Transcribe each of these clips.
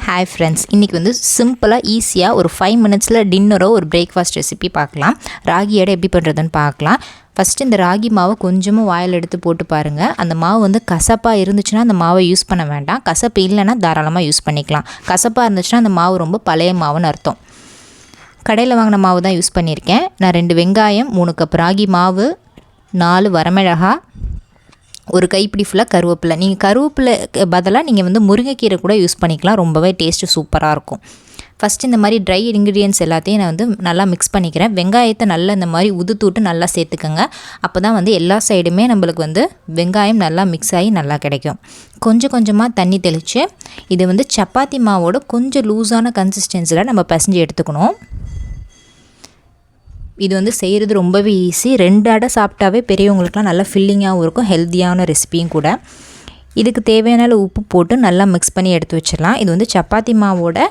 Hi friends, இன்னைக்கு வந்து சிம்பிளா ஈஸியா ஒரு 5 minutesல டின்னரோ ஒரு பிரேக்ஃபாஸ்ட் ரெசிபி பார்க்கலாம். ராகி அடை எப்படி பண்றதுன்னு பார்க்கலாம். ஃபர்ஸ்ட் இந்த ராகி மாவை கொஞ்சமா வாயில எடுத்து போட்டு பாருங்க. அந்த மாவு வந்து கசப்பா இருந்துச்சுனா அந்த மாவை யூஸ் பண்ண வேண்டாம். கசப்பு இல்லனா தாராளமா யூஸ் பண்ணிக்கலாம். கசப்பா இருந்துச்சுனா அந்த மாவு ரொம்ப பழைய மாவுன்னு அர்த்தம். கடையில வாங்குன மாவு தான் யூஸ் பண்ணியிருக்கேன். நான் 2 வெங்காயம், 3 கப் ராகி மாவு, 4 வரமிளகாய், ஒரு கைப்பிடி ஃபுல்லாக கருவேப்பிலை. நீங்கள் கருவேப்பிலை பதிலாக நீங்கள் வந்து முருங்கைக்கீரை கூட யூஸ் பண்ணிக்கலாம். ரொம்பவே டேஸ்ட்டு சூப்பராக இருக்கும். ஃபஸ்ட்டு இந்த மாதிரி ட்ரை இன்க்ரீடியன்ஸ் எல்லாத்தையும் நான் வந்து நல்லா மிக்ஸ் பண்ணிக்கிறேன். வெங்காயத்தை நல்லா இந்த மாதிரி உதுத்தூட்டு நல்லா சேர்த்துக்கோங்க. அப்போ தான் வந்து எல்லா சைடுமே நம்மளுக்கு வந்து வெங்காயம் நல்லா மிக்ஸ் ஆகி நல்லா கிடைக்கும். கொஞ்சம் கொஞ்சமாக தண்ணி தெளித்து இது வந்து சப்பாத்தி மாவோட கொஞ்சம் லூஸான கன்சிஸ்டன்சியில் நம்ம பிசைஞ்சு எடுத்துக்கணும். இது வந்து செய்கிறது ரொம்பவே ஈஸி. 2 அடை சாப்பிட்டாவே பெரியவங்களுக்குலாம் நல்லா ஃபில்லிங்காகவும் இருக்கும். ஹெல்த்தியான ரெசிபியும் கூட. இதுக்கு தேவையான உப்பு போட்டு நல்லா மிக்ஸ் பண்ணி எடுத்து வச்சிடலாம். இது வந்து சப்பாத்தி மாவோட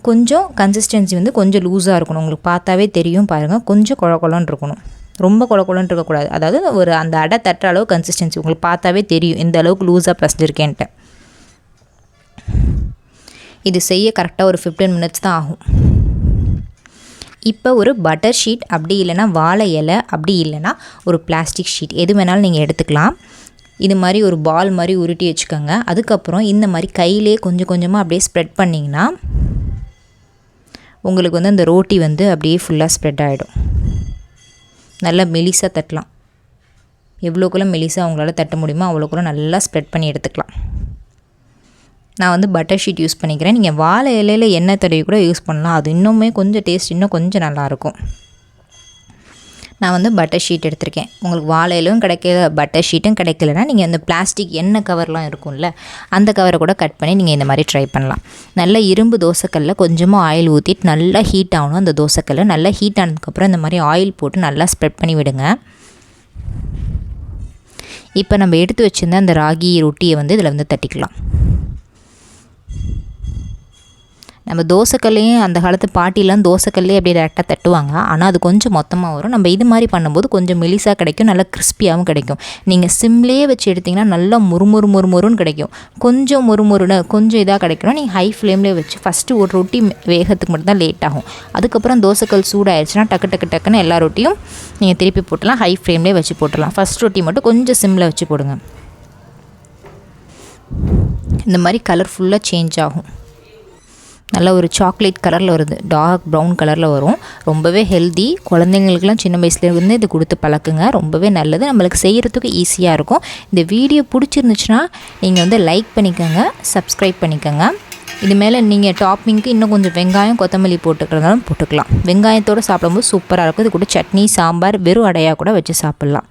கொஞ்சம் கன்சிஸ்டன்சி வந்து கொஞ்சம் லூஸாக இருக்கணும். உங்களுக்கு பார்த்தாவே தெரியும் பாருங்கள். கொஞ்சம் குழக்குழன்னு இருக்கணும். ரொம்ப குழக்குழன்னு இருக்கக்கூடாது. அதாவது ஒரு அந்த அடை தட்டுற அளவு கன்சிஸ்டன்சி உங்களுக்கு பார்த்தாவே தெரியும் எந்த அளவுக்கு லூஸாக பிசைஞ்சிருக்கேன்ட்டு. இது செய்ய கரெக்டாக ஒரு 15 minutes தான் ஆகும். இப்போ ஒரு பட்டர் ஷீட் அப்படி இல்லைனா வாழை இலை அப்படி இல்லைனா ஒரு பிளாஸ்டிக் ஷீட் எது வேணாலும் நீங்கள் எடுத்துக்கலாம். இது மாதிரி ஒரு பால் மாதிரி உருட்டி வச்சுக்கோங்க. அதுக்கப்புறம் இந்த மாதிரி கையிலே கொஞ்சம் கொஞ்சமாக அப்படியே ஸ்ப்ரெட் பண்ணிங்கன்னா உங்களுக்கு வந்து அந்த ரோட்டி வந்து அப்படியே ஃபுல்லாக ஸ்ப்ரெட் ஆகிடும். நல்லா மெலிசாக தட்டலாம். எவ்வளோக்குள்ள மெலிசாக அவங்களால தட்ட முடியுமோ அவ்வளோக்குள்ள நல்லா ஸ்ப்ரெட் பண்ணி எடுத்துக்கலாம். நான் வந்து பட்டர் ஷீட் யூஸ் பண்ணிக்கிறேன். நீங்கள் வாழை இலையில் எண்ணெய் தடவி கூட யூஸ் பண்ணலாம். அது இன்னுமே கொஞ்சம் டேஸ்ட் இன்னும் கொஞ்சம் நல்லாயிருக்கும். நான் வந்து பட்டர் ஷீட் எடுத்திருக்கேன். உங்களுக்கு வாழை இலையும் கிடைக்கல, பட்டர் ஷீட்டும் கிடைக்கலனா நீங்கள் இந்த பிளாஸ்டிக் எண்ணெய் கவர்லாம் இருக்கும்ல அந்த கவரை கூட கட் பண்ணி நீங்கள் இந்த மாதிரி ட்ரை பண்ணலாம். நல்ல இரும்பு தோசைக்கல்லில் கொஞ்சமாக ஆயில் ஊற்றிட்டு நல்லா ஹீட் ஆகணும். அந்த தோசைக்கல்லை நல்லா ஹீட் ஆனதுக்கப்புறம் இந்த மாதிரி ஆயில் போட்டு நல்லா ஸ்ப்ரெட் பண்ணி விடுங்க. இப்போ நம்ம எடுத்து வச்சுருந்த அந்த ராகி ரொட்டியை வந்து இதில் வந்து தட்டிக்கலாம். நம்ம தோசைக்கல்லையும் அந்த காலத்து பாட்டிலாம் தோசைக்கல்லே அப்படியே டேரெக்டாக தட்டுவாங்க. ஆனால் அது கொஞ்சம் மொத்தமாக வரும். நம்ம இது மாதிரி பண்ணும்போது கொஞ்சம் மெலிசாக கிடைக்கும். நல்லா கிறிஸ்பியாகவும் கிடைக்கும். நீங்கள் சிம்லேயே வச்சு எடுத்திங்கன்னா நல்லா முறுமுறுன்னு கிடைக்கும். கொஞ்சம் முறுமுறுன்னு கொஞ்சம் இதாக கிடைக்கணும். நீங்கள் ஹை ஃப்ளேம்லேயே வச்சு ஃபஸ்ட்டு ஒரு ரொட்டி வேகத்துக்கு மட்டும் தான் லேட் ஆகும். அதுக்கப்புறம் தோசைக்கல் சூடாகிடுச்சுன்னா டக்குன்னு எல்லா ரொட்டியும் நீங்கள் திருப்பி போட்டுலாம். ஹை ஃப்ளேம்லேயே வச்சு போட்டுடலாம். ஃபஸ்ட் ரொட்டி மட்டும் கொஞ்சம் சிம்மில் வச்சு போடுங்க. இந்த மாதிரி கலர் ஃபுல்லாக சேஞ்ச் ஆகும். நல்ல ஒரு சாக்லேட் கலரில் வருது. டார்க் ப்ரௌன் கலரில் வரும். ரொம்பவே ஹெல்தி. குழந்தைங்களுக்குலாம் சின்ன வயசுலேருந்து இது கொடுத்து பழக்குங்க. ரொம்பவே நல்லது. நம்மளுக்கு செய்கிறதுக்கு ஈஸியாக இருக்கும். இந்த வீடியோ பிடிச்சிருந்துச்சுன்னா நீங்கள் வந்து லைக் பண்ணிக்கோங்க, சப்ஸ்கிரைப் பண்ணிக்கோங்க. இது மேலே நீங்கள் டாப்பிங்க்கு இன்னும் கொஞ்சம் வெங்காயம் கொத்தமல்லி போட்டுக்கிறதாலும் போட்டுக்கலாம். வெங்காயத்தோடு சாப்பிடும்போது சூப்பராக இருக்கும். இது கூட சட்னி, சாம்பார், வெறும் அடையாக கூட வச்சு சாப்பிட்லாம்.